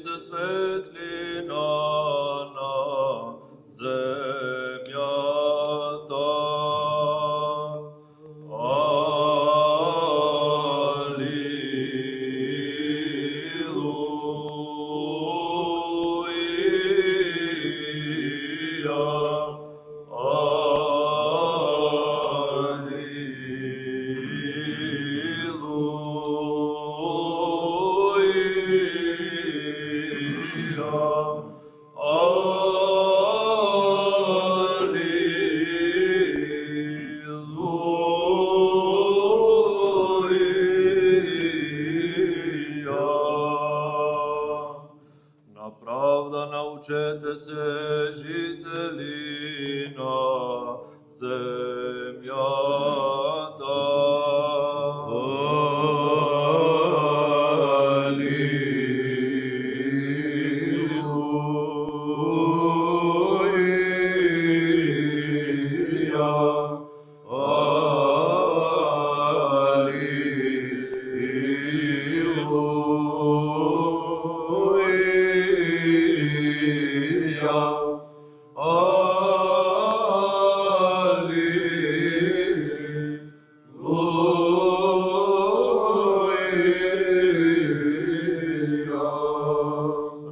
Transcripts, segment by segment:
се светлина на земјата. Правда научете се, жители на земјата.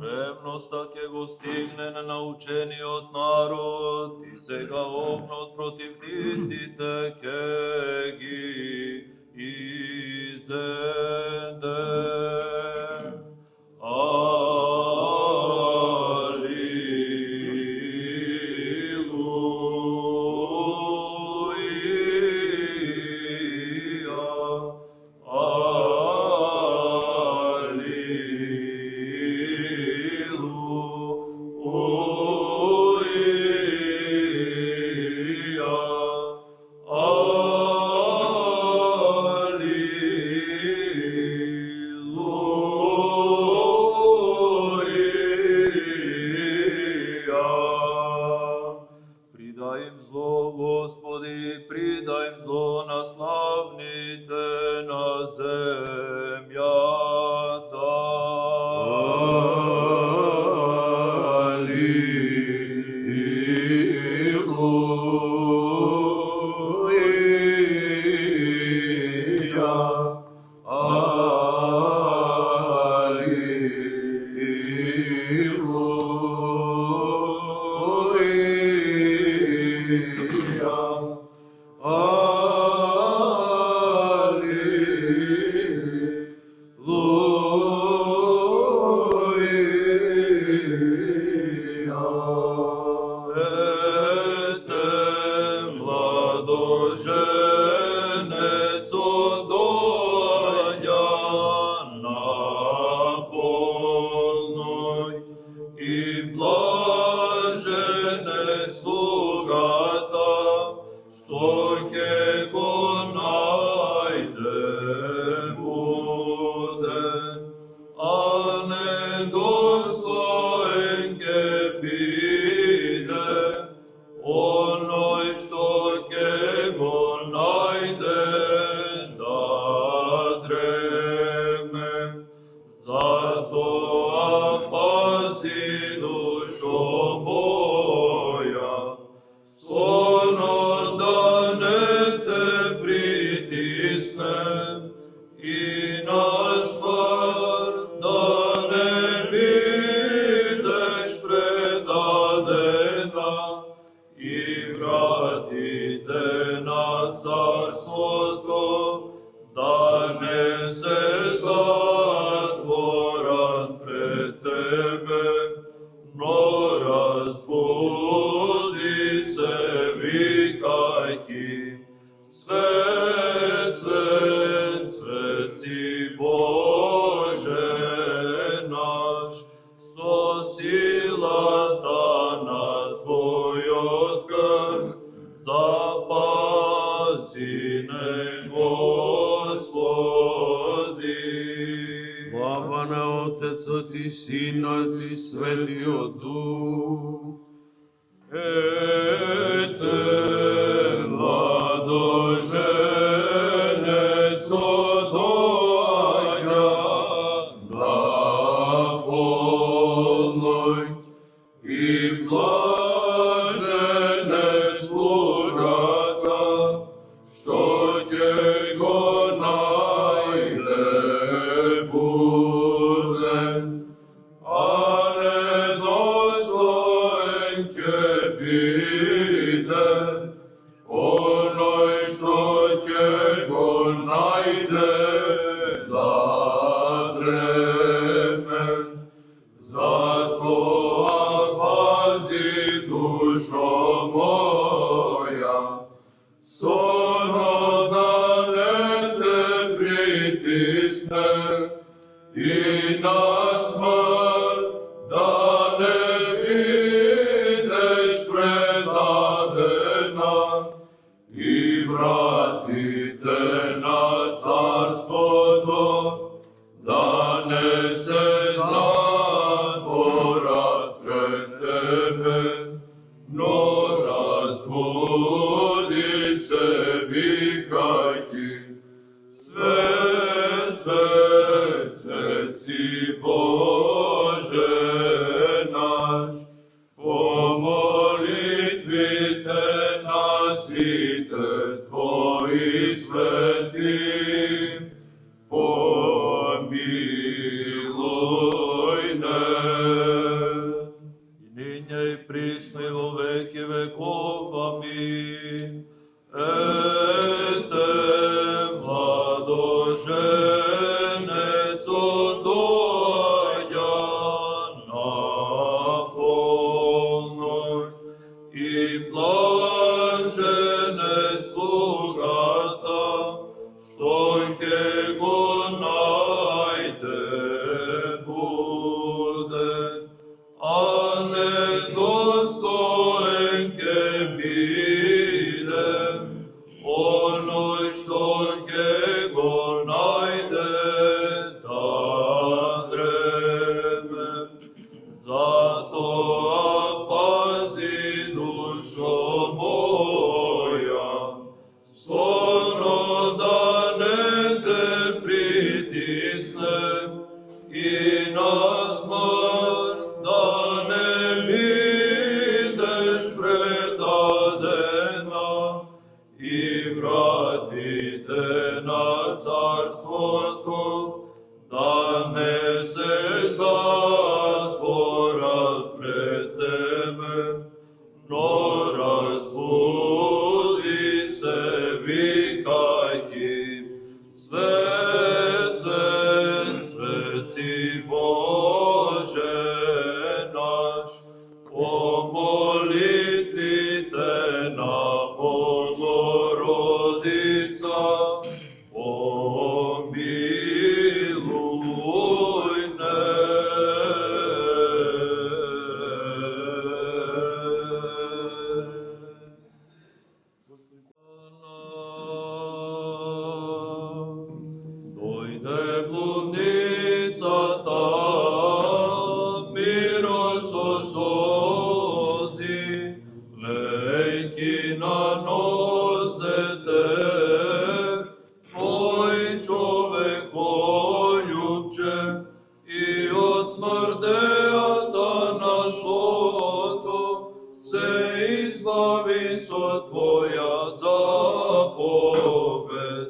Ревноста ке го стигне ненаучениот народ и сега огнот противниците ке ги изеде. Придај им зло, Господи, придај им зло на славните на земјата. Младоженец одоаѓа на полној и блажен е слугата што ќе го најде буден, а недостоен ќе биде оној што ќе го најде да дреме. Затоа пази душо моја, соно да не те притисне и на ствар да не бидеш предадена и вратите на царството да не се затворат пред тебе, но разбуди се викајки: Свет, свет, свет си Боже наш, со силата на Твојот крст, запази не Господи. Слава на Отецот и Синот и Светиот Дух. Ете, младоженец одоаѓа на полној Затоа пази душо моја, сонно да не те притисне и на смрт да не бидеш предадена и вратите на царството да не се затворат пред тебе, но разбуди се, викај ти, свет, свет, свет си Боже наш, по молитвите на сите Твои свети, помилуј не. И ниня и присно и во веки веков. Амин. Ете, младоженецо дојдя на полноќ и блажене слугата, што ќе го најде буде, а недостоен ќе биде оној што ќе го најде да дреме. Затоа пази душо моја, сонно да не те притисне и на смрт да не бидеш предадена и вратите на царството да не се затворат пред тебе, но разбуди се, викај ти, свет, свет, свет си Боже наш, по молитвите на Богородица, помилуј не. Дојде блудницата, миро со сози, лејки на нозете, Твој човекољубче, и од смрдејата на злото се избави со Твоја заповед,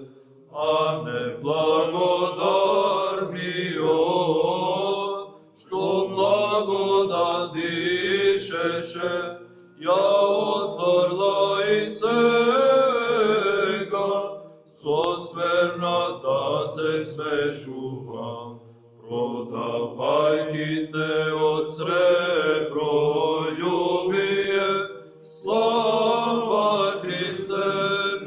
а не благодарниот, што благодат дишеше, ја отврла и сега, со скверната се смешувам, продавајќи те од сребро љубие, слава Христе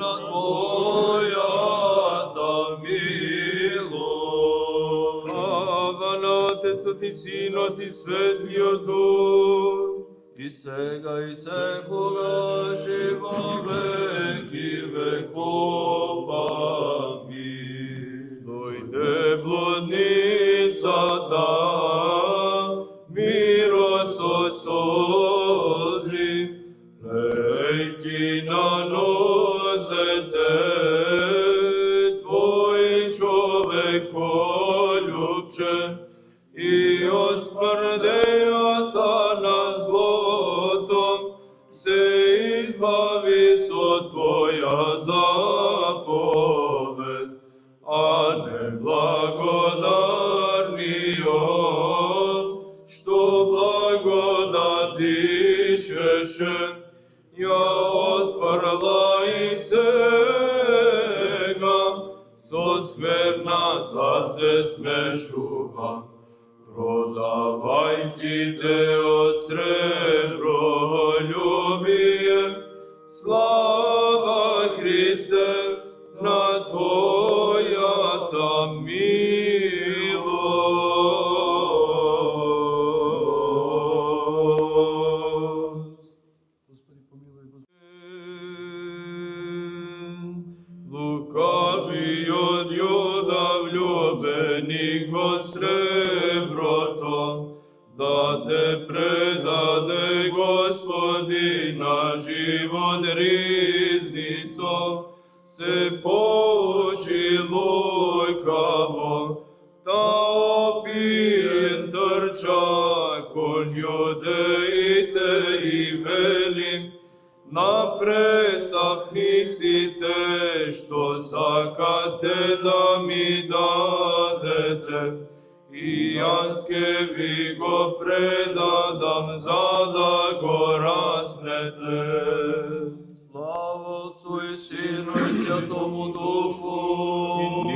на Твојата милост. Слава на Отецот и Синот и Светиот Дух, И сега и секогаш и во веки веков. Амин. дојде блудницата, миро со сози, лејки на нозете, Твој човекољубче, и од смрдејата на злото се избави со Твоја заповед, а не благодарниот, што благодат дишеше, ја отврла и сега, со скверната се смешува, продавај Majki te od srebro ljubije, slava Hriste, na Tvoja ta milost. Господи, помилуй, Лукави од Јуда влюбеник во среброто, да те предаде Господи на живот ризницо, се поучи лукаво, та опиен трча кон јудеите и вели на престапниците, што сакате да ми дадете, и јас ке ви го предадам за да го распнете. Слава Отцу и Сину и Святому Духу, И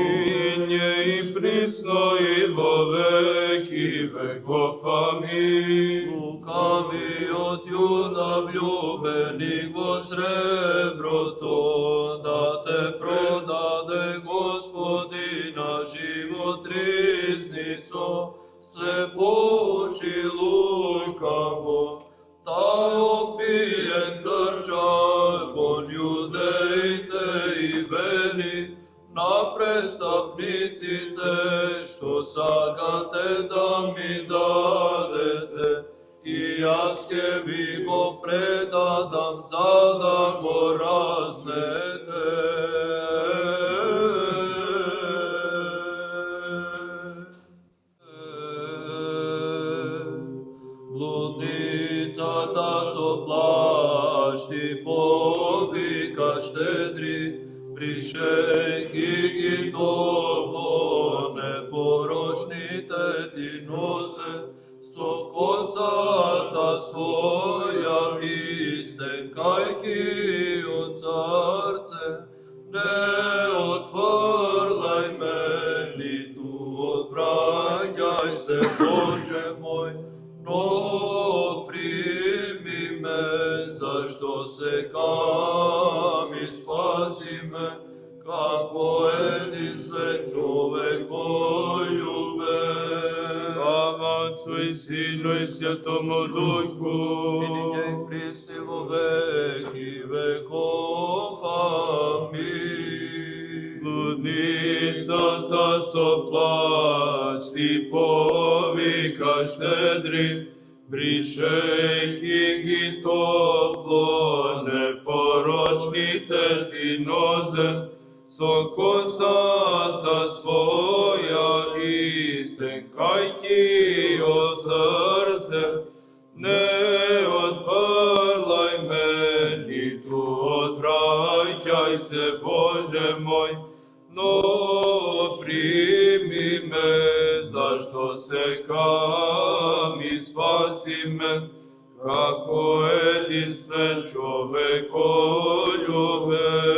ниње и присно и во веки веков. Амин. лукави од Јуда влюбеник во среброто, да те продаде Господи на живот ризницо, се поучи лукаво, та опиен трча кон јудеите и вели на престапниците, што сакате да ми дадете, и јас ке ви го предадам за да го разнете. Блудницата со плашти повика щедри, пришејки ги топло непорочните ти носе, со косата своја истекајки од срце, не отврлај ме, ниту одвраќај се, Боже мој, но прими ме, зашто сега ми спаси ме, како единствен човек полюбен. Слава Отцу и Сину и Святому Духу. И није и присни во веки веков. Амин. Блудницата со плач ти повика щедри, бришејки ги топло непорочните ти нозе, со косата своја истекајки од срце, не отврлај ме, ниту одвраќај се, Боже мој, но прими ме, зашто сега ми спаси ме, како единствен човек полюбен.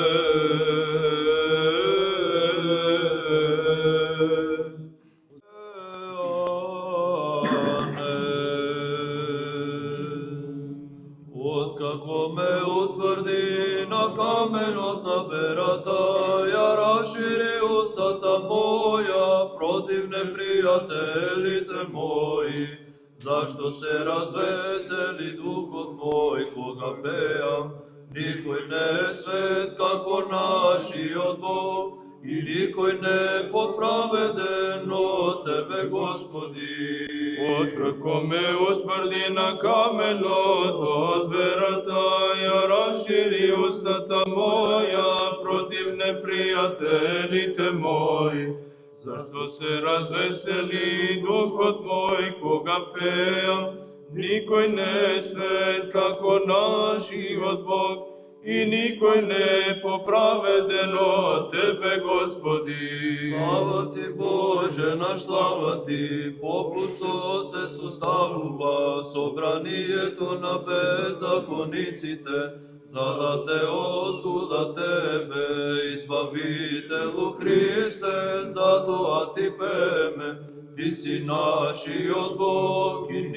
Откако ме утврди на каменот на верата, ја расшири устата моја против непријателите мои, зашто се развесели духот мој кога пеам, никој не е свет како нашиот Бог, и никој не е поправеден од Тебе, Господи. Откако ме утврди на каменот од верата, ја расшири устата моја против непријателите мои, зашто се развесели духот мој кога пеам, никој не е свет како нашиот Бог, и никој не е поправеден од Тебе, Господи. Слава Ти, Боже наш, слава Ти, попусто се составува собранието на беззакониците, за да Те осуда Тебе, Избавителу Христе, затоа Ти пеме. Ти си нашиот Бог и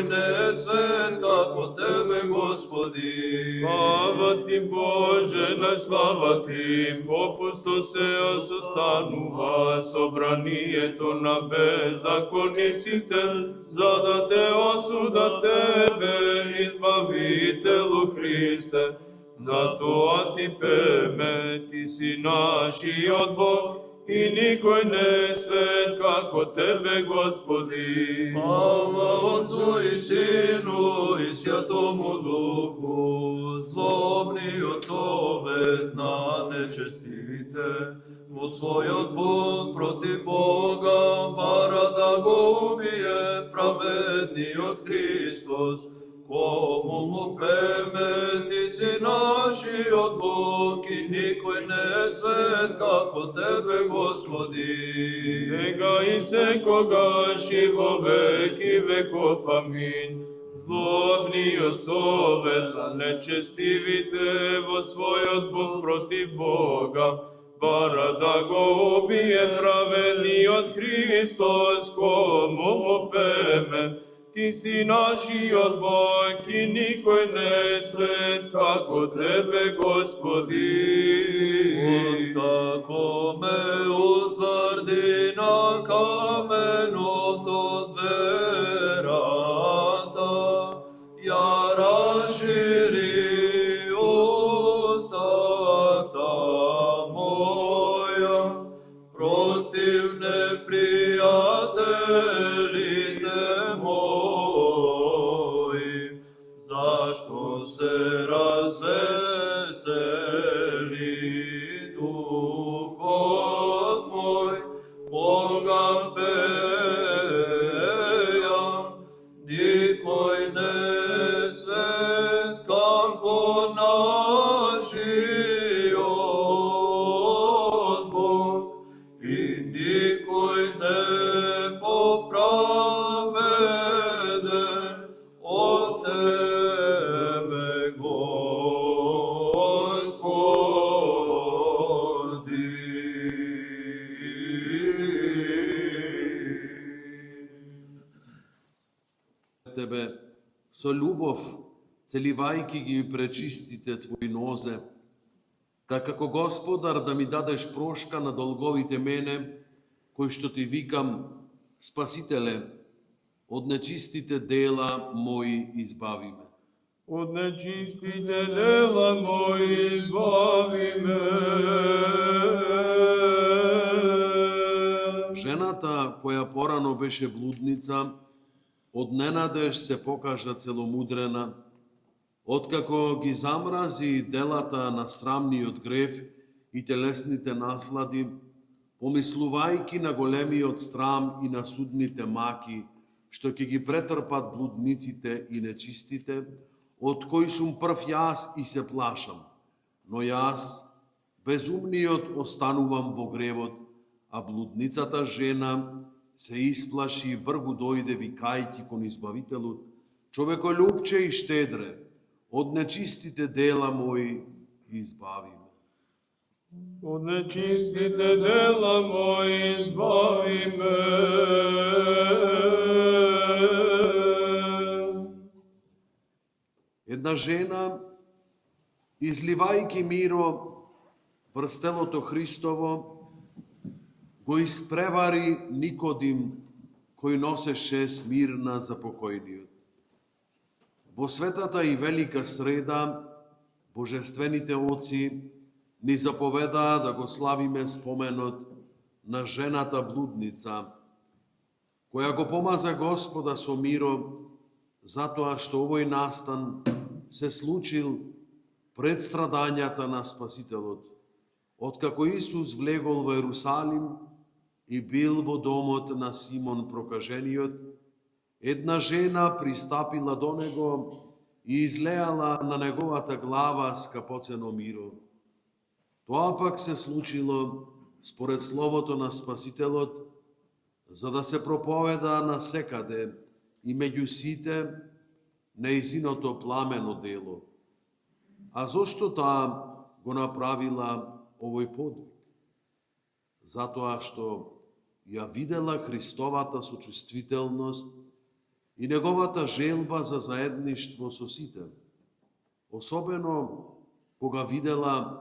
никој не е свет како Тебе, Господи. Слава Ти, Боже, на слава Ти, попусто се останува собранието на беззаконниците, за да Те осуда Тебе, избавителу Христе. Затоа Ти пеме, Ти си нашиот Бог, и никој не е свет како Тебе, Господи. Слава Отцу и Сину и Святому Духу, злобниот совет на нечестивите, во својот бунт против Бога бара да го убие праведниот Христос, кому му пеме, Ти си нашиот Бог и никој не е свет како Тебе, Господи. Сега и секогаш и во веки веков, амин. Злобниот совет на нечестивите во својот бунт против Бога бара да го убие праведниот Христос, кому му пеме, Ти си нашиот Бог и никој не е свет како Тебе, Господи. Откако ме утврди на каменот од верата, ја расшири устата моја против непријателите мои. Зашто се развесели духот мој, Бога пејам, никој не е свет како нашиот Бог, и никој не поправеден од Тебе, Господи. Тебе со љубов, целивајќи ги пречистите Твои нозе, така како Господар да ми дадеш прошка на долговите мене, кој што Ти викам, Спасителе, од нечистите дела мои избави ме. Од нечистите дела мои избави ме. Жената која порано беше блудница, од ненадеж се покажа целомудрена, откако ги замрази делата на срамниот грев и телесните наслади, помислувајќи на големиот срам и на судните маки, што ќе ги претрпат блудниците и нечистите, од кои сум прв јас и се плашам. Но јас, безумниот, останувам во гревот, а блудницата жена се исплаши и бргу дојде викајќи кон Избавителот, човеколюбче и штедре, од нечистите дела мои избави ме. Од нечистите дела мои избави ме. Една жена, изливајќи миро врз телото Христово, го испревари Никодим, кој носеше смирна за покојниот. Во светата и велика среда, божествените оци ни заповедаа да го славиме споменот на жената блудница, која го помаза Господа со миро, затоа што овој настан се случил пред страдањата на Спасителот, откако Исус влегол во Ерусалим и бил во домот на Симон Прокажениот, една жена пристапила до него и излеала на неговата глава скапоцено миро. Тоа пак се случило според словото на Спасителот, за да се проповеда насекаде и меѓу сите нејзиното пламено дело. А зошто таа го направила овој подвиг? Затоа што ја видела Христовата сочувствителност и неговата желба за заедништво со сите. Особено кога видела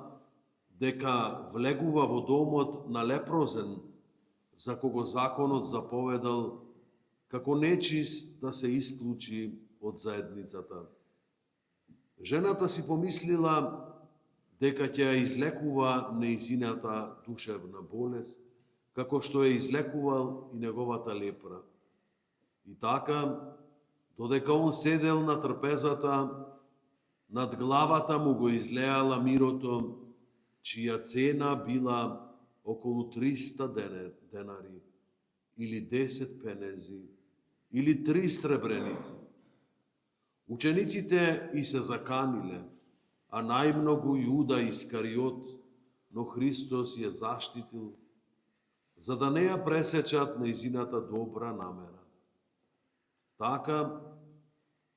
дека влегува во домот на лепрозен, за кого законот заповедал како нечист да се исклучи од заедницата. Жената си помислила дека ќе ја излекува неизината душевна болест, како што ја излекувал и неговата лепра. И така, додека он седел на трпезата, над главата му го излеала мирото, чија цена била околу 300 денари, или 10 пенези, или 3 сребреници. Учениците и се заканиле, а најмногу Јуда Искариот, но Христос ја заштитил, за да не ја пресечат нејзината добра намера. Така,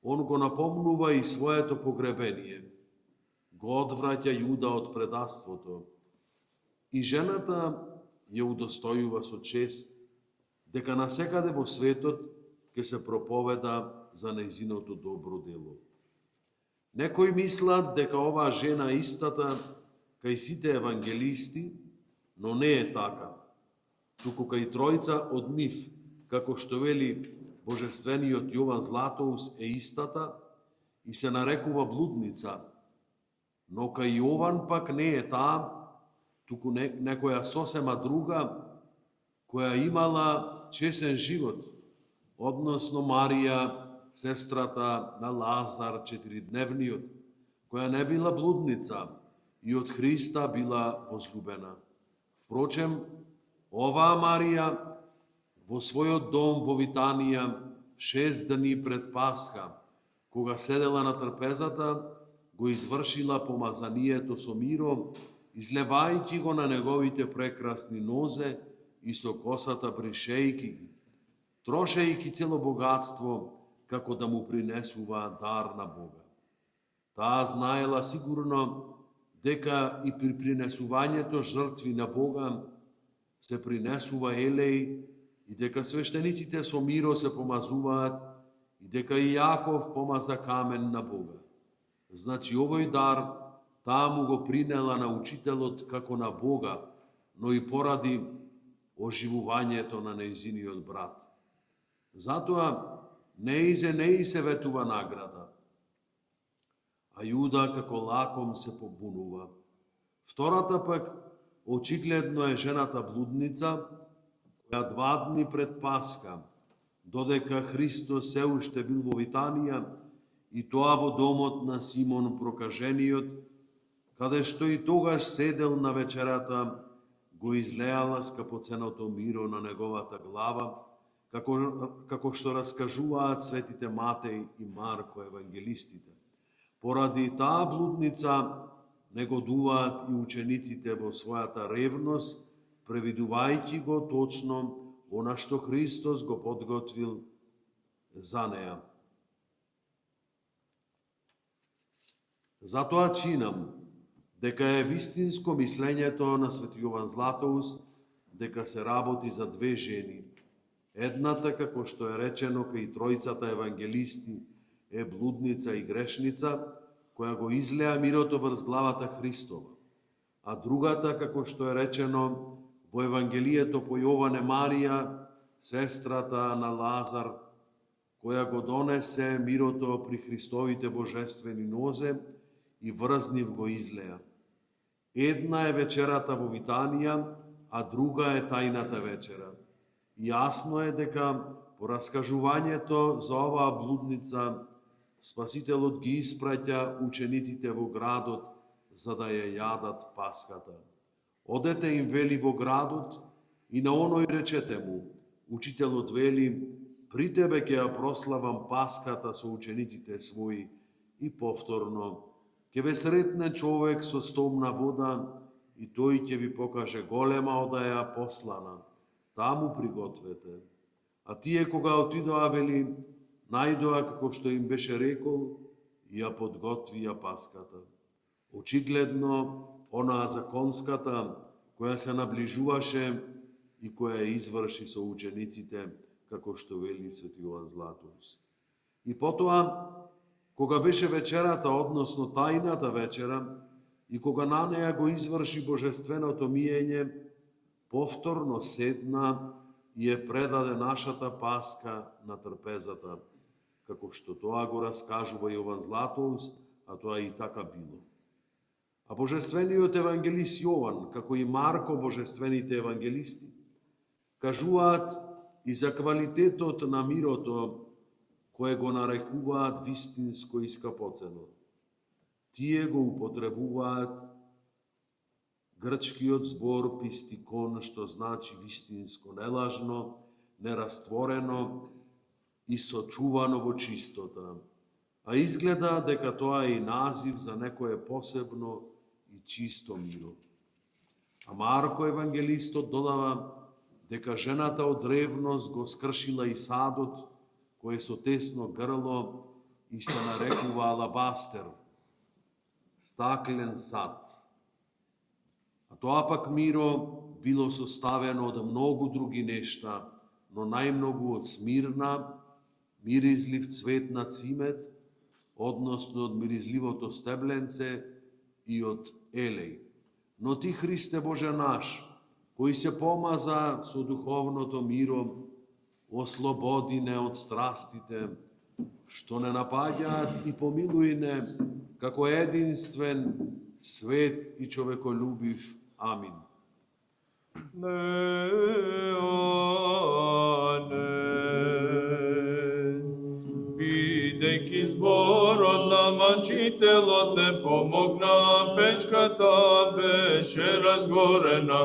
он го напомнува и своето погребение, го одвраќа Јуда од предавството, и жената ја удостојува со чест, дека насекаде во светот ќе се проповеда за нејзиното добро дело. Некои мислат дека оваа жена истата кај сите евангелисти, но не е така. Туку кај тројца од нив, како што вели божествениот Јован Златоус, е истата и се нарекува блудница, но кај Јован пак не е таа, туку некоја сосема друга, која имала чесен живот, односно Марија, сестрата на Лазар четиридневниот, која не била блудница и од Христа била возлюбена. Впрочем, оваа Марија во својот дом во Витанија 6 дни пред Пасха, кога седела на трпезата, го извршила помазанието со миро, излевајќи го на неговите прекрасни нозе и со косата бришејки ги, трошејќи цело богатство, како да му принесува дар на Бога. Таа знаела сигурно дека и при принесувањето жртви на Бога се принесува елеј и дека свештениците со миро се помазуваат и дека и Јаков помаза камен на Бога. Значи овој дар таа му го принела на учителот како на Бога, но и поради оживувањето на нејзиниот брат. Затоа не и се ветува награда, а Јуда како лаком се побунува. Втората пак очигледно е жената блудница, која 2 дни пред Пасха, додека Христос се уште бил во Витанија, и тоа во домот на Симон Прокажениот, каде што и тогаш седел на вечерата, го излеала скапоценото миро на неговата глава, како што раскажуваат светите Матеј и Марко евангелистите. Поради таа блудница негодуваат и учениците во својата ревност, превидувајќи го точно она што Христос го подготвил за неа. Затоа чинам дека е вистинско мислењето на свети Јован Златоус дека се работи за 2 жени. Едната, како што е речено кај тројцата евангелисти, е блудница и грешница, која го излеа мирото врз главата Христова. А другата, како што е речено во Евангелието по Јован, е Марија, сестрата на Лазар, која го донесе мирото при Христовите божествени нозе и врз нив го излеа. Една е вечерата во Витанија, а друга е тајната вечера. Јасно е дека по раскажувањето за оваа блудница Спасителот ги испраќа учениците во градот за да ја јадат паската. Одете им вели во градот и на оној речете му, учителот вели, при тебе ќе ја прославам паската со учениците своји и повторно ќе ве сретне човек со стомна вода и тој ќе ви покаже голема одаја послана. Таму пригответе. А тие кога отидоа, вели, најдоа како што им беше рекол и ја подготвија паската. Очигледно, онаа законската, која се наближуваше и која ја изврши со учениците, како што вели свети Јован Златоус. И потоа, кога беше вечерата, односно тајната вечера, и кога на неја го изврши божественото миење, повторно седна и ја предаде нашата паска на трпезата, како што тоа го раскажува Јован Златоуст, а тоа и така било. А божествениот евангелист Јован, како и Марко, божествените евангелисти, кажуваат и за квалитетот на мирото, кое го нарекуваат вистинско и скапоцено. Тие го употребуваат грчкиот збор пистикон, што значи вистинско, нелажно, нерастворено и сочувано во чистота. А изгледа дека тоа е и назив за некое посебно и чисто миро. А Марко евангелистот додава дека жената од древност го скршила и садот, кој со тесно грло и се нарекува алабастер, стаклен сад. А тоа пак миро било составено од многу други нешта, но најмногу од смирна, миризлив цвет на цимет, односно од миризливото стебленце и од елеј. Но ти, Христе Боже наш, кој се помаза со духовното миро, ослободи не од страстите, што не напаѓаат, и помилуј не како единствен, свет и човеколюбив. Амин. Бидејќи зборот на мачителот не помогна, печката беше разгорена,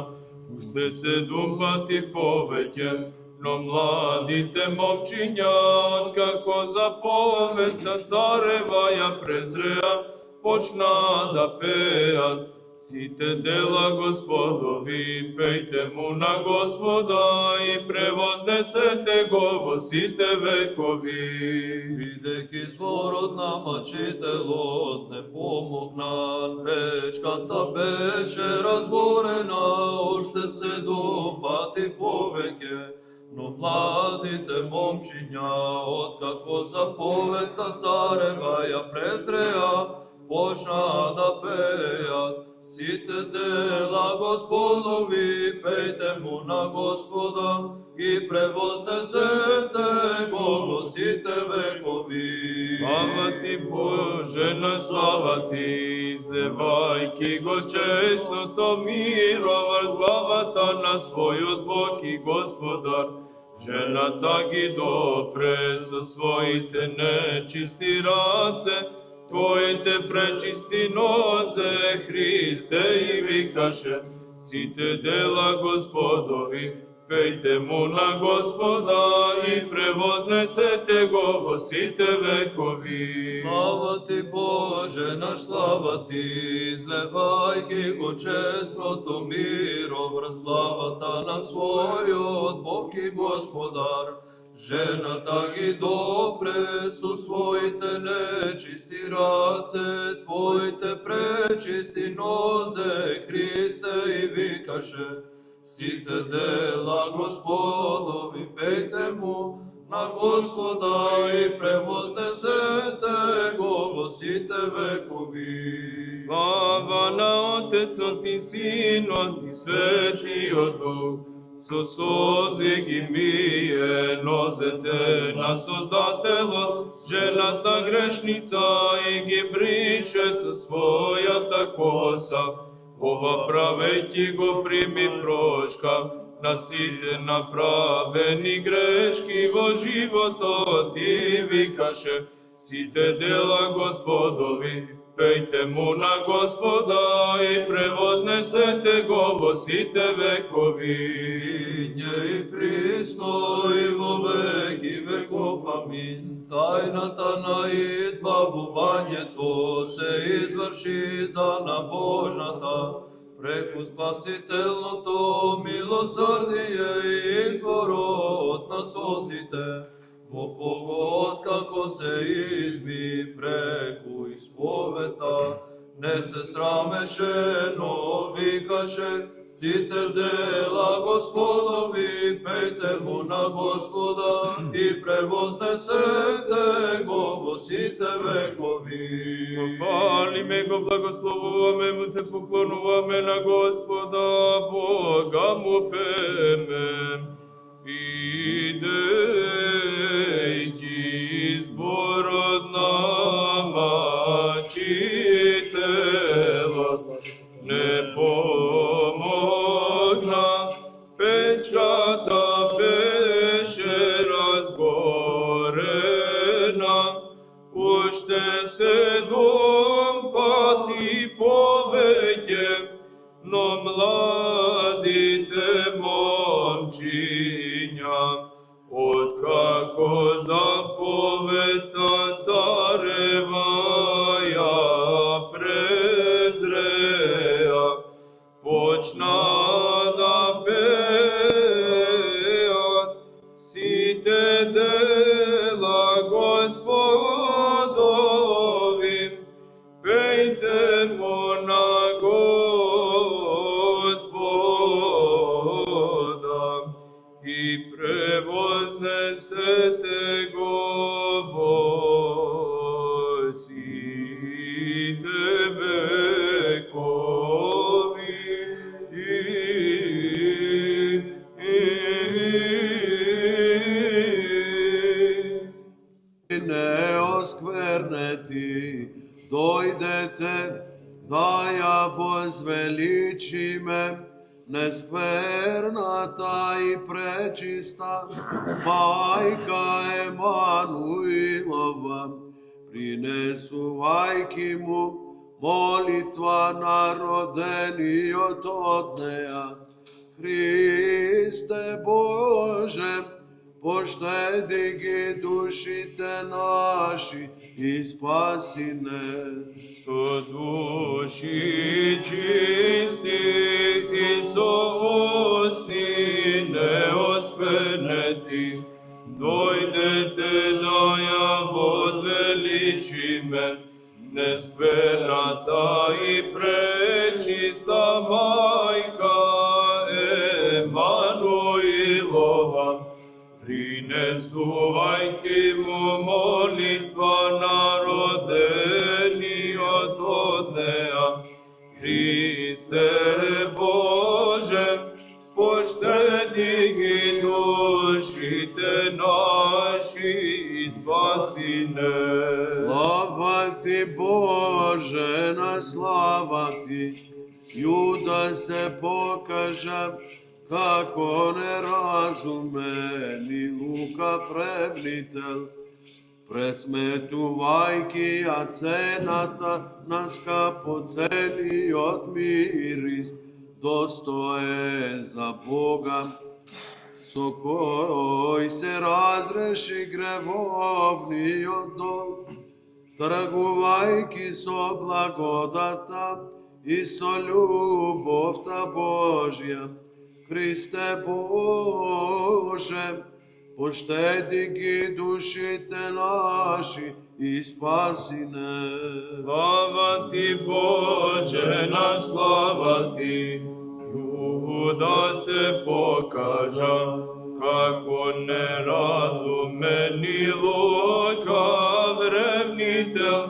уште 7 пати повеќе, но младите момчиња, откако заповедта царева ја презреа, почна да пеат. Сите дела Господови, пејте му на Господа и превознесете го во сите векови. Бидејќи зборот на мачителот не помогна, печката беше разгорена, уште 7 пати повеќе, но младите момчиња, откако заповедта царева ја презреа, почна да пеат. Сите дела Господови, пејте му на Господа и превознесете го во сите векови. Слава ти, Боже, на слава ти, излевајќи го честното миро врз главата на својот Бог и Господар. Жената ги допре со своите нечисти раце, Твоите пречисти нозе, Христе, и викаше, сите дела Господови, пејте му на Господа и превознесете го во сите векови. Слава ти, Боже наш, слава ти, излевајќи го честното миро врз главата на својот Бог и Господар. Жената ги допре со своите нечисти раце, Твоите пречисти нозе, Христе, и викаше, сите дела Господови, пејте му на Господа и превознесете го во сите векови. Слава на Отецот и Синот и Светиот Дух, со сози ги мие нозете на Создателот, жената грешница, и ги брише со својата коса. Ова правејќи го прими прошка на сите направени грешки во животот, и викаше, сите дела Господови, пејте му на Господа и превознесете го во сите векови. И присно и во веки веков, амин. Тајната на избавувањето се изврши за набожната, преку спасителното милосрдие и изворот на созите, во кого откако се изми преку исповета не се срамеше, но викаше, сите дела Господови, пејте му на Господа и превознесете го во сите векови. Хвалиме го, благословуваме му, се поклонуваме на Господа, Бога му пеме. Идејќи зборот на мачителот не помогна, печката беше разгорена, уште 7 пати повеќе, но младите момчиња, откако заповедта царева ја презреа, почна да пеат сите дела Господови, пејте му на Господа и превознесете го во сите векови. Не осквернети, дојдете да ја возвеличиме, нескверната и пречиста мајка Емануилова, принесувајќи му молитва на родениот од неа. Христе Боже, поштеди ги душите наши и спаси не. Со души чисти и со усни неосквернети, дојдете да ја возвеличиме, нескверната и пречиста мајка Емануилова, принесувајќи му молитва на родениот од неа. Христе Боже, поштеди ги душите наши и спаси не. Слава ти, Боже, на слава ти, Јуда се покажа како неразумен и лукав ревнител, пресметувајќи ја цената на скапоцениот мирис, достоен за Бога, со кој се разреши гревовниот долг, тргувајќи со благодата и со љубовта Божја. Христе Боже, поштеди ги душите наши и спаси не. Слава ти, Боже, на слава ти, Јуда се покажа како неразумен и лукав ревнител,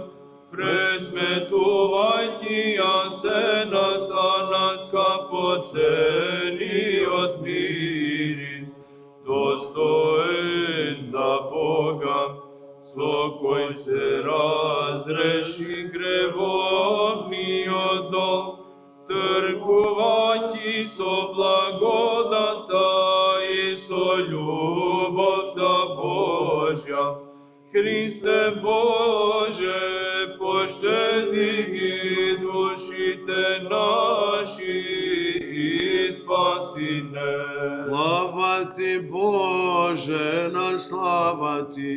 пресметувајќи ја цената на скапоцениот мирис, достоен за Бога, со кој се разреши гревовниот долг, тргувајќи со благодата и со љубовта Божја. Христе Боже, поштеди ги душите наши и спаси не. Слава ти, Боже, на слава ти,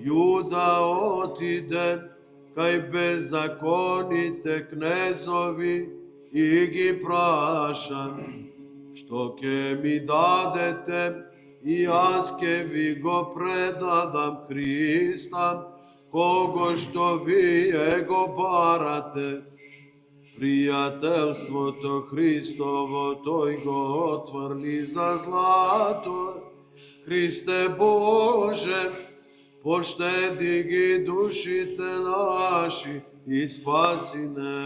Јуда отиде кај беззаконите кнезови и ги праша, што ќе ми дадете, и јас ќе ви го предадам Христа, кого што вие го барате. Пријателството Христово, тој го отврли за злато. Христе Боже, поштеди ги душите наши и спаси не.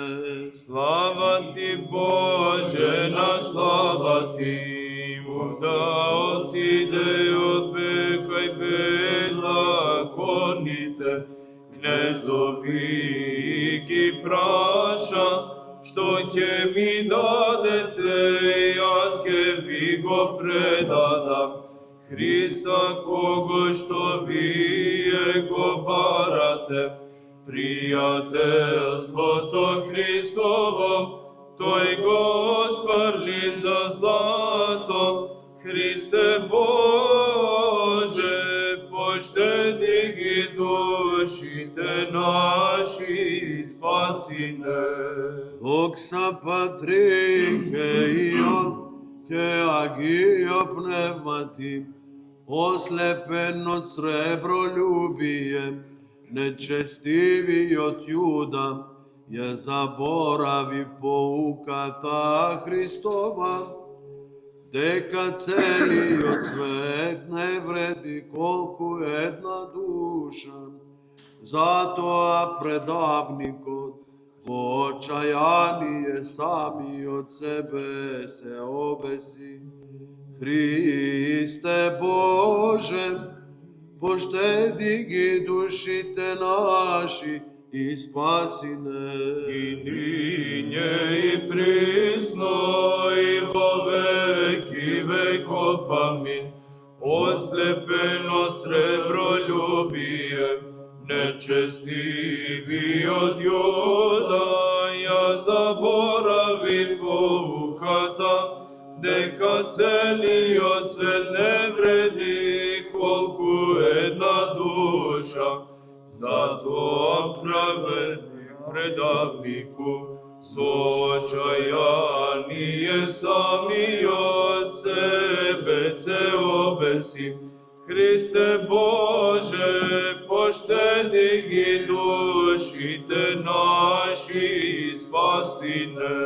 Слава ти, Боже, на слава ти, да отиде од века и беззаконите, кнезови ги праша, што ќе ми дадете, јас ќе ви го предадам. Христа, кого што вие го барате, пријателството Христово, тој го отврли за злато. Христе Боже, поштеди ги душите наши, спаси не. Δόξα Πατρί και Υιό και Αγίο Πνεύματι, ως λεπένος ρεμπρολюбие, нечестивий от Юда, je zaboravi поуката Христова, дека целиот свет не вреди колку една душа. Затоа предавникот во очајание сами од себе се обеси. Христе Боже, поштеди ги душите наши и спаси не. И ниње и присно и во веки веков, амин. Ослепен од сребролюбие, нечестиви од Јуда, ја заборави поуката, дека целиот свет не вреди колку една душа. Затоа праведник предавнику, со очајание сами од себе се обеси. Христе Боже, поштеди ги душите наши, спаси не.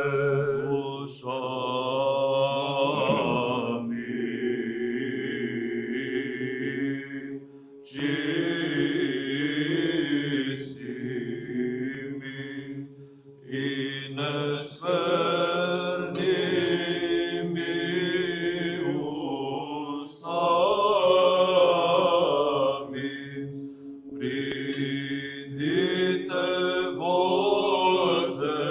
Душами чистими и несверними устами, придите возвеличи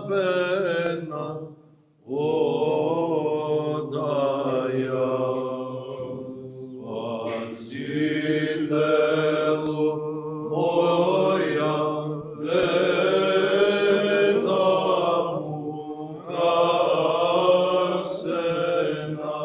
Сватбена одаја, Спасителу моја, гледам угасена,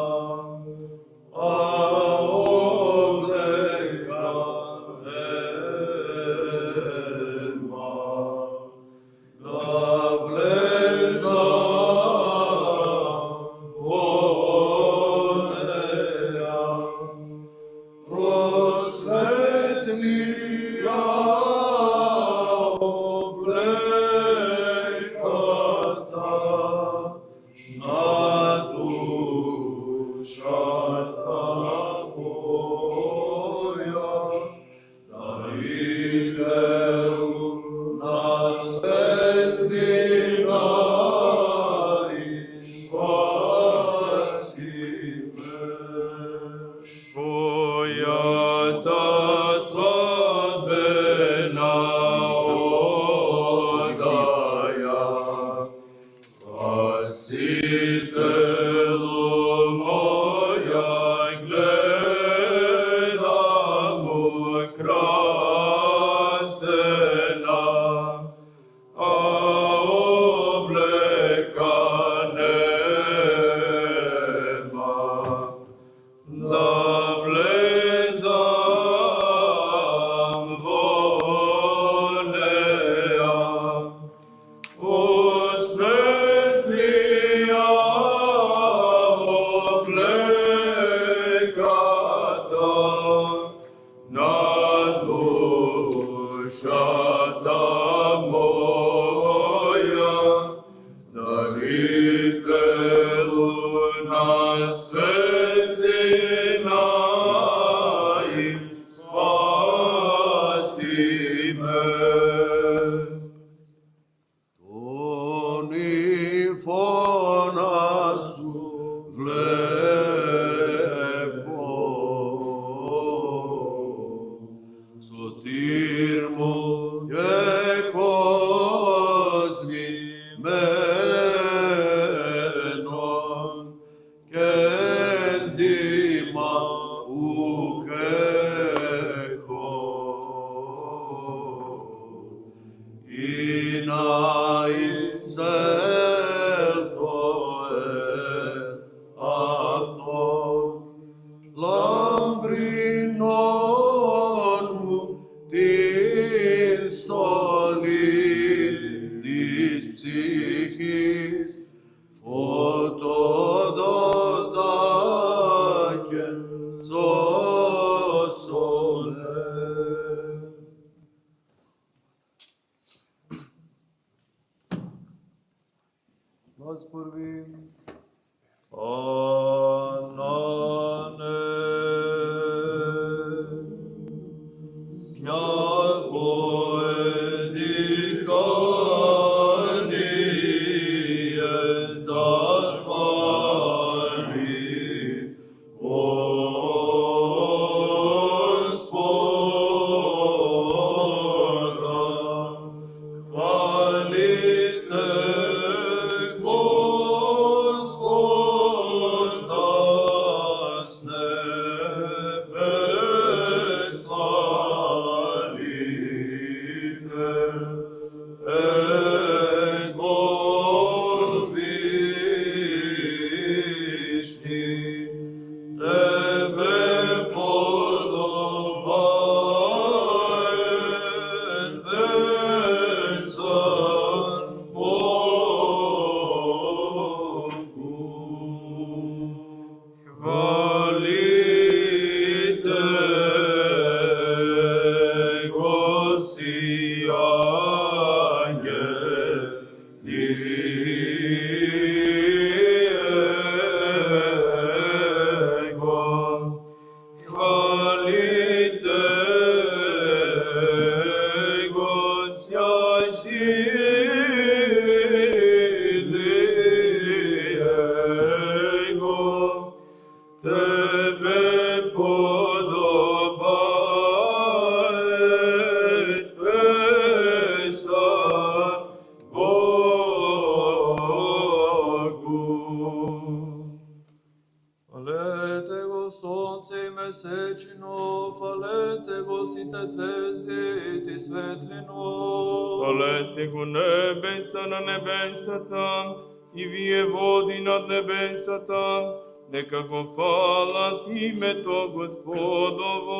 Хвалете го небеса на небесата и вие води над небесата, нека го фалат името Господово.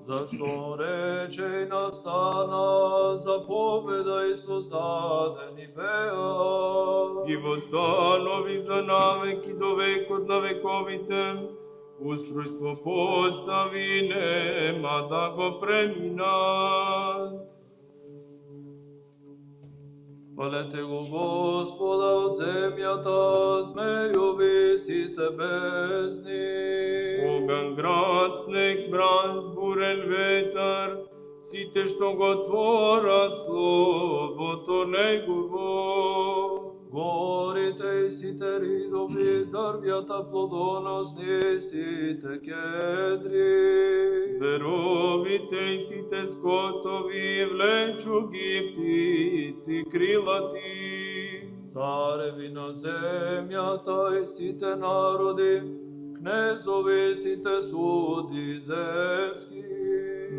Зашто рече и настана, заповеда и создадени беа. И восстанови за навеки до векот на вековите, устройство постави, нема да го преминат. Хвалете го Господа од земјата, змејови сите бездни. Оган, град, снег, бран, збурен ветар, сите што го творат словото негово. Горите и сите ридови, дрвјата плодоносни, сите кедри. Зверовите и сите скотови, влечу ги птици крилати. Цареви на земјата и сите народи, кнезови сите суди земски.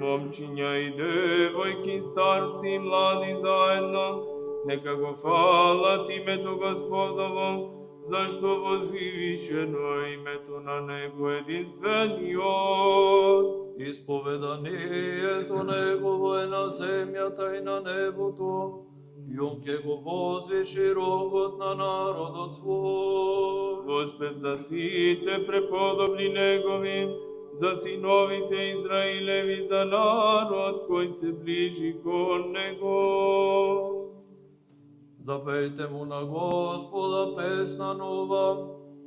Момчиња и девојки, старци и млади заедно, нека го фалат името Господово, зашто возвишено е името на Него единствениот. Исповеданието Негово е на земјата и на небото, и Он ке го возвиши рогот на народот свој. Господ за сите преподобни Негови, за синовите Израилеви, за народ кој се ближи кон Него. Запејте му на Господа песна нова,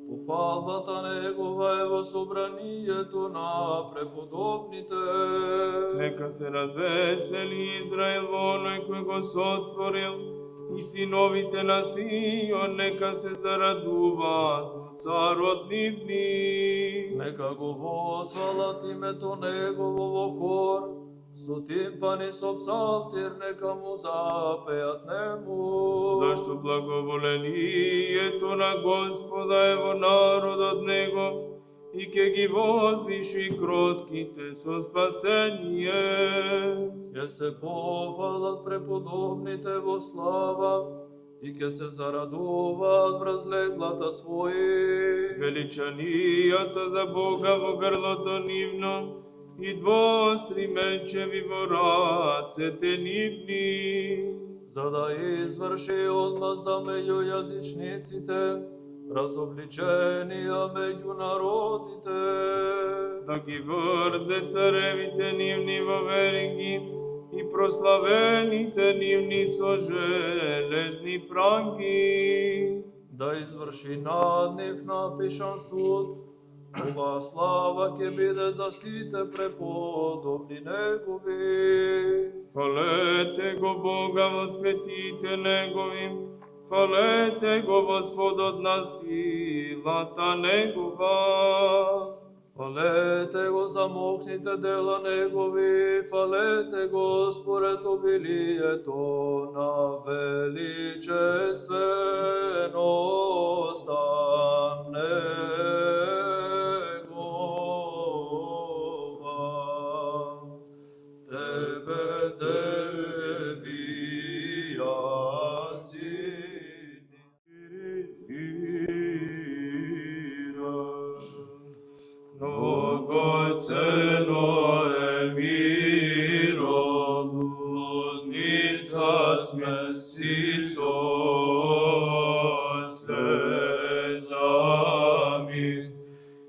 пофалбата Негова е во собранието на преподобните. Нека се развесели Израел во оној кој го сотворил, и синовите на Сион нека се зарадуваат во царот нивни. Нека го возвалат името Негово во хор, со тимпани, со псалтир, нека му запеат нему. Зашто благоволението на Господа е во народот Негов, и ке ги возвиши кротките со спасение. Ќе се пофалат преподобните во слава, и ќе се зарадуваат врз леглата своји. Величанијата за Бога во грлото нивно, и двостри мечеви во рацете нивни. За да изврши одмазда меѓу јазичниците, разобличенија меѓу народите. Да ги врзе царевите нивни во вериги, и прославените нивни со железни пранги. Да изврши над нив напишан суд, ова слава ќе биде за сите преподобни Негови. Фалете го Бога во светите Негови, фалете го Господот на силата Негова. Фалете го за мокните дела Негови, фалете го според обилието на величественоста Негова. Тебе девија Драгоцено е миром, блудница смеси со слезами,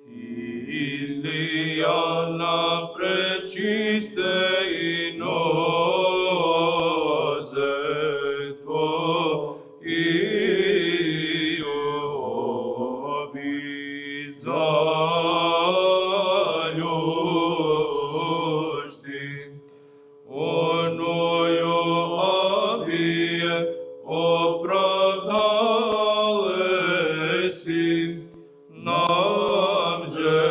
излија на пречисте и нозе Твои залюшти. Оною абие оправдалеси, нам же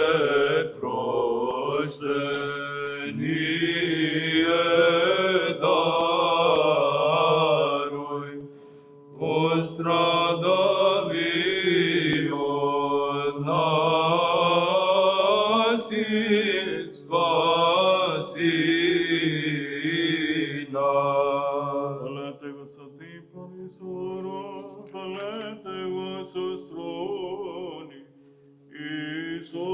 прощение даруй. Пострадави от нас и спаси нас. Фалете го со тимпани, со рог, фалете го со струни и со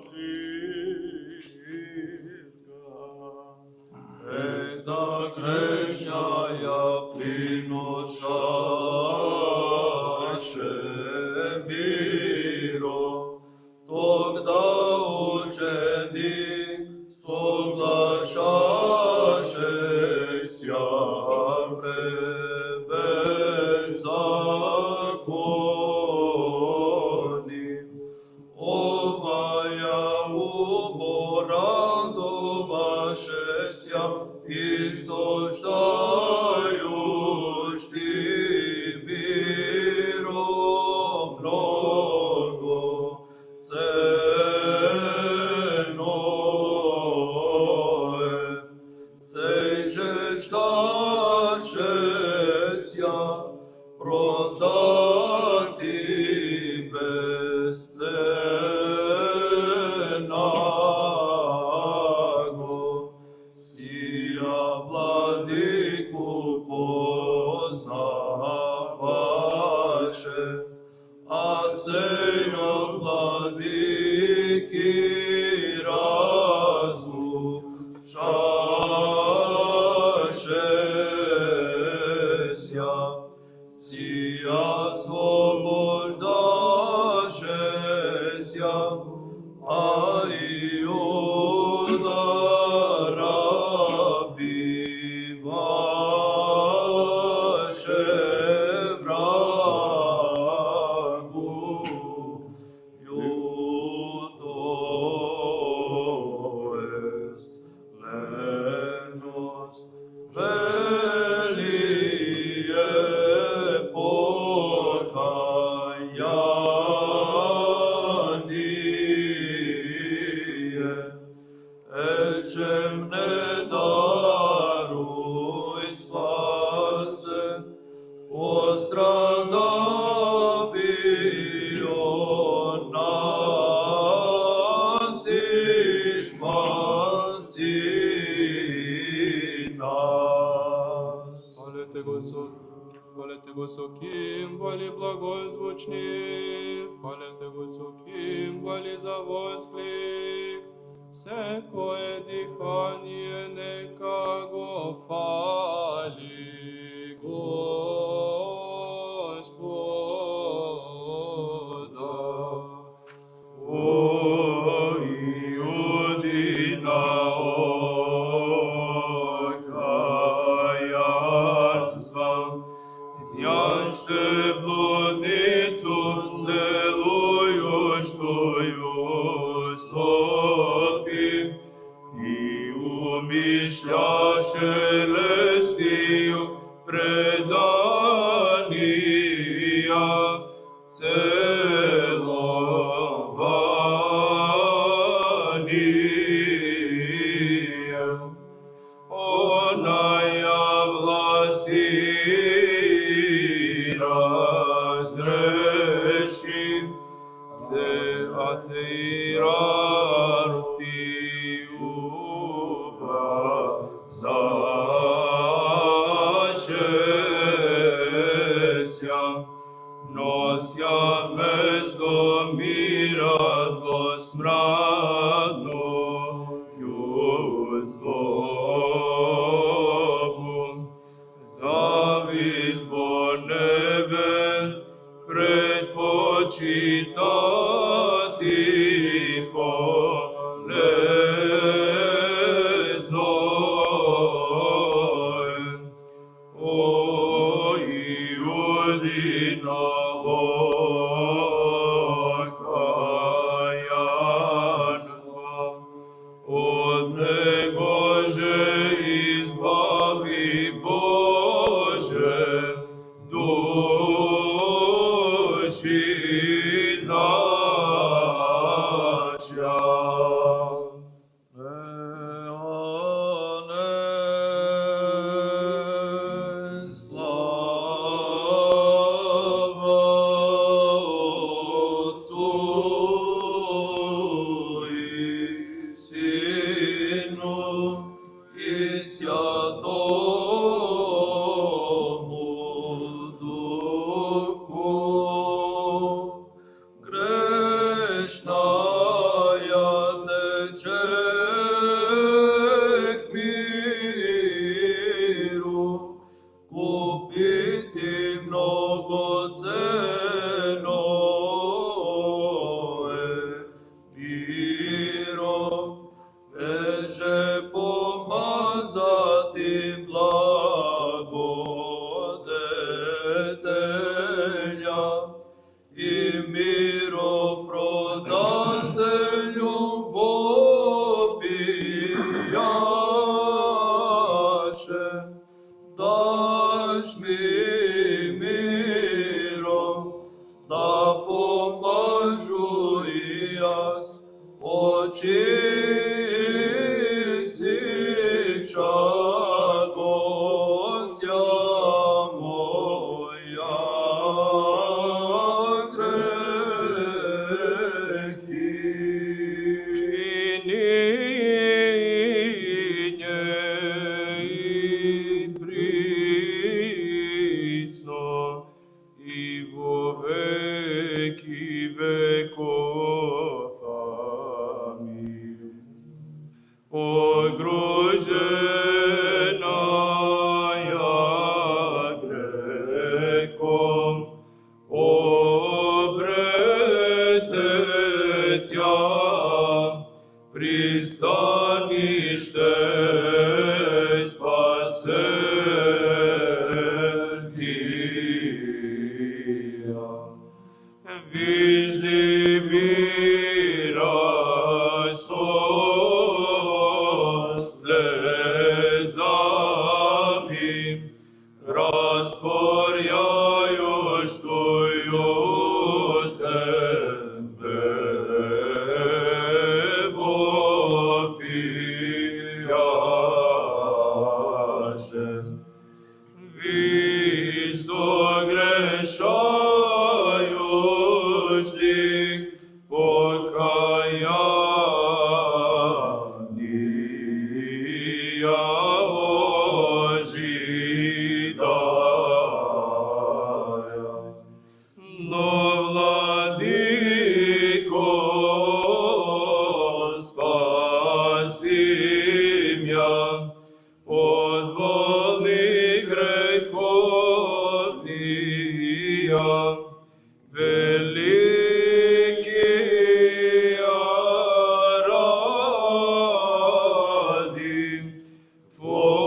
свирка. Егда грешњаја приношаше миро, тогда ученик соглашаше ся беззакони. Оваја уборадоваше ся истождајушти миром Сејо владики разлучашеся, сија освобождашеся, а Иуда рабиваше врагу, јуто ест леност, велие покаяние, ечем не даруј спасе, пострадави од нас и спаси нас. Хвалете го со кимвали благозвучни, хвалете го со кимвали за восклик, секое дихание нека го фали Господа. О, Иудина, окаянства, изјаште блудницу целујуштую стопи и умишљаше лестiju преданија целованија. Она ја власи разреши се асираростиува носја вместо мира зло смрадною злобу. Завизбор небес предпочитати полезној. О, Иудина, окаянства, од него же избави Боже души наша. Слава Отцу и Сину и Святому Духу. Грешная тече к миру, купити многоценное миро, беше помазати благодетеля и миропродателю вопияше. Даш ми миро, да помажу и јас, очистиша Гостја моја грехи. И ниње и присно и во веки веков. Амин. Огружена ја грехом, обрете тја, пристаниште спасения. Вижди мира со слезами, растворяющую тебе вопияшест. Висогрешающих покаяния ожидая. Но, Владыко, спаси мя от волны греховния, великие ради Твоя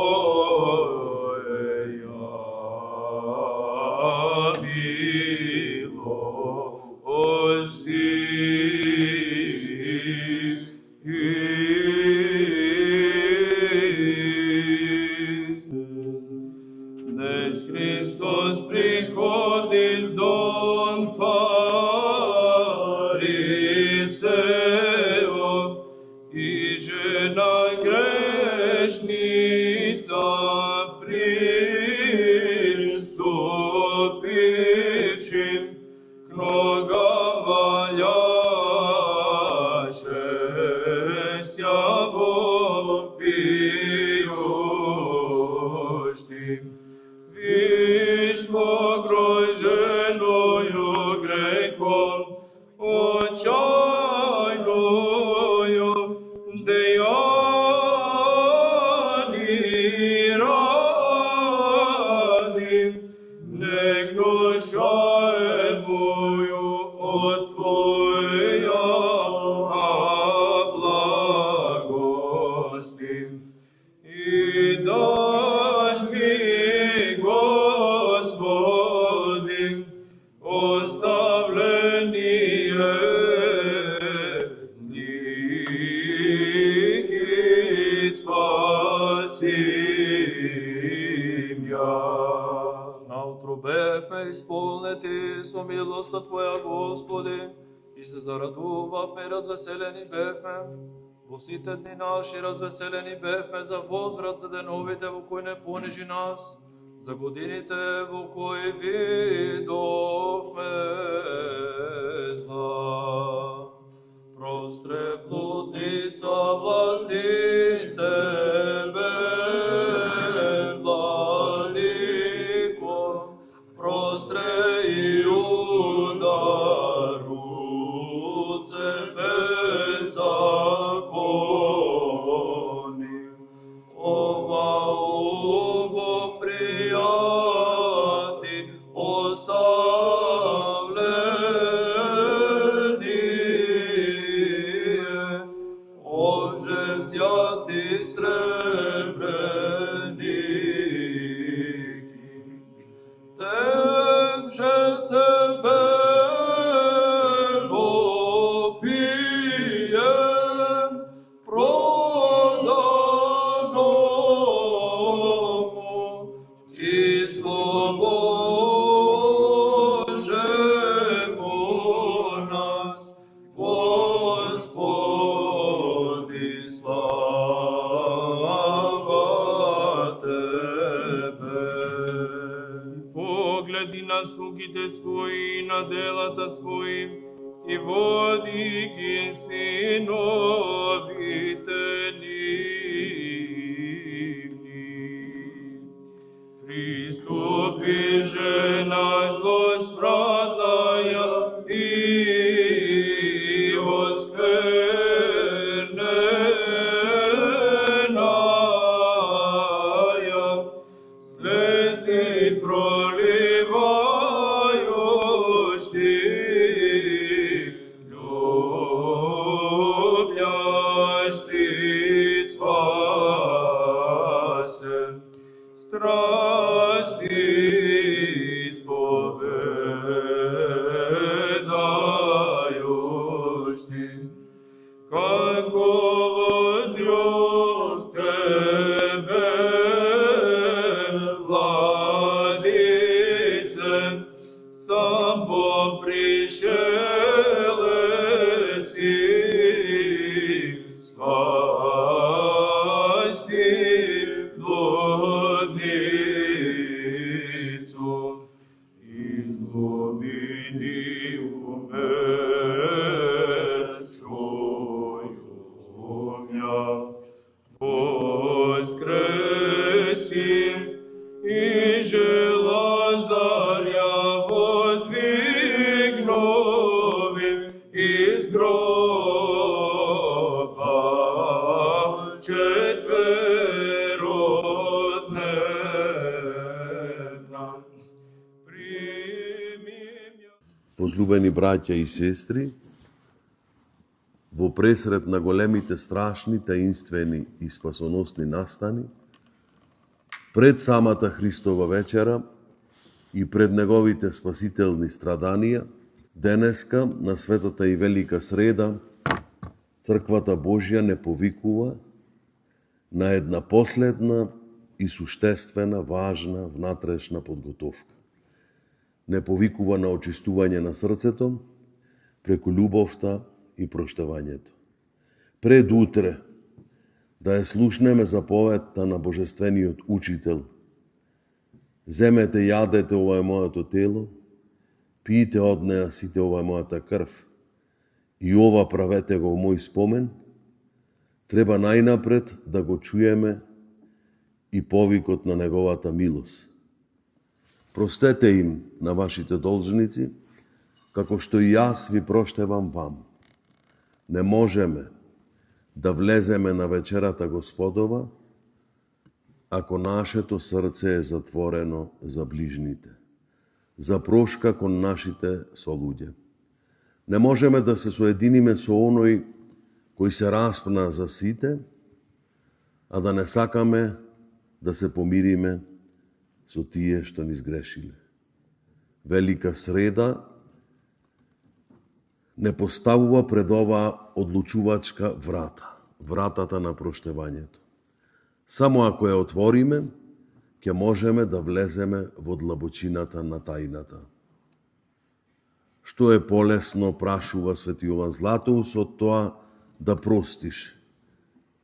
Днес Христос приходит в дом фарисеев, и жена грешница, приступившим к ногам молящаяся вопиющим. Вишь погруженную грехом, отчаянную деяний ради, не гнушаемую от Твоя благости. И дашь мне, Господи, оставление злых и спаси мя. Наутро бевме исполнети со милоста Твоја, Господи, и се зарадувавме и развеселени бевме. Во сите дни наши развеселени бевме за возврат за деновите во кои не понижи нас, за годините во кои видовме зла. Простре блудница власти Тебе, Владико, простре Иуда, руце беззакони. Ова убо прияти оставление, оже взяти сребреники. Тем же Тебе вопием, проданому и слобожему нас, Господи, слава Тебе. Погледи на слугите свои, на делата свои, и води ги синовите нивни. Приступи же на зло спрадая и Возлюбени браќа и сестри, во пресред на големите, страшни, таинствени и спасоносни настани, пред самата Христова вечера и пред неговите спасителни страданија, денеска, на светата и велика среда, Црквата Божја не повикува на една последна и суштествена, важна, внатрешна подготовка. Не повикува на очистување на срцето, преку љубовта и проштавањето. Пред утре да ја слушнеме заповедта на Божествениот Учител. Земете, јадете, ова е моето тело, пиете од неа сите, ова е мојата крв, и ова правете го во мој спомен. Треба најнапред да го чуеме и повикот на неговата милост. Простете им на вашите должници, како што и јас ви проштевам вам. Не можеме да влеземе на вечерата Господова, ако нашето срце е затворено за ближните, за прошка кон нашите солуѓе. Не можеме да се соединиме со оној кој се распна за сите, а да не сакаме да се помириме со тие што ни сгрешиле. Велика среда не поставува пред оваа одлучувачка врата, вратата на проштевањето. Само ако ја отвориме, ќе можеме да влеземе во длабочината на тајната. Што е полесно, прашува Свети Јован Златоус, од тоа да простиш.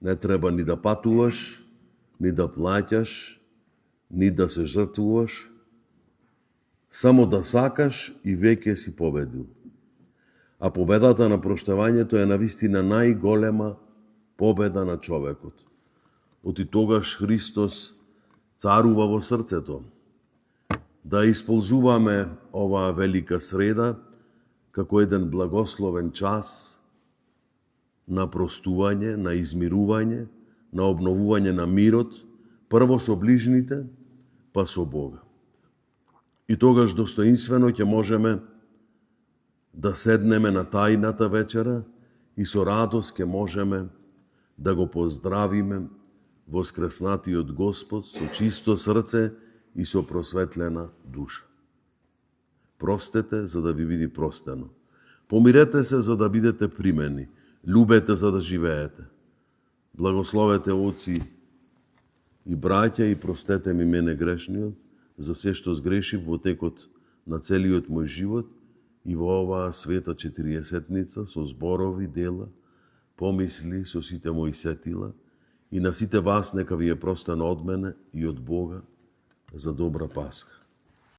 Не треба ни да патуваш, ни да плаќаш, ни да се жртвуваш, само да сакаш и веќе си победил. А победата на проштавањето е навистина најголема победа на човекот. Оти тогаш Христос царува во срцето. Да исползуваме оваа велика среда како еден благословен час на простување, на измирување, на обновување на мирот, прво со ближните, па со Бога. И тогаш достоинствено ќе можеме да седнеме на тајната вечера и со радост ќе можеме да го поздравиме воскреснатиот Господ со чисто срце и со просветлена душа. Простете за да ви биде простено. Помирете се за да бидете примени. Љубете за да живеете. Благословете оци и браќа и простете ми мене грешниот за се што сгрешив во текот на целиот мој живот и во оваа света 40-ница со зборови, дела, помисли, со сите мои сетила, и на сите вас нека ви е простено од мене и од Бога за добра Пасха.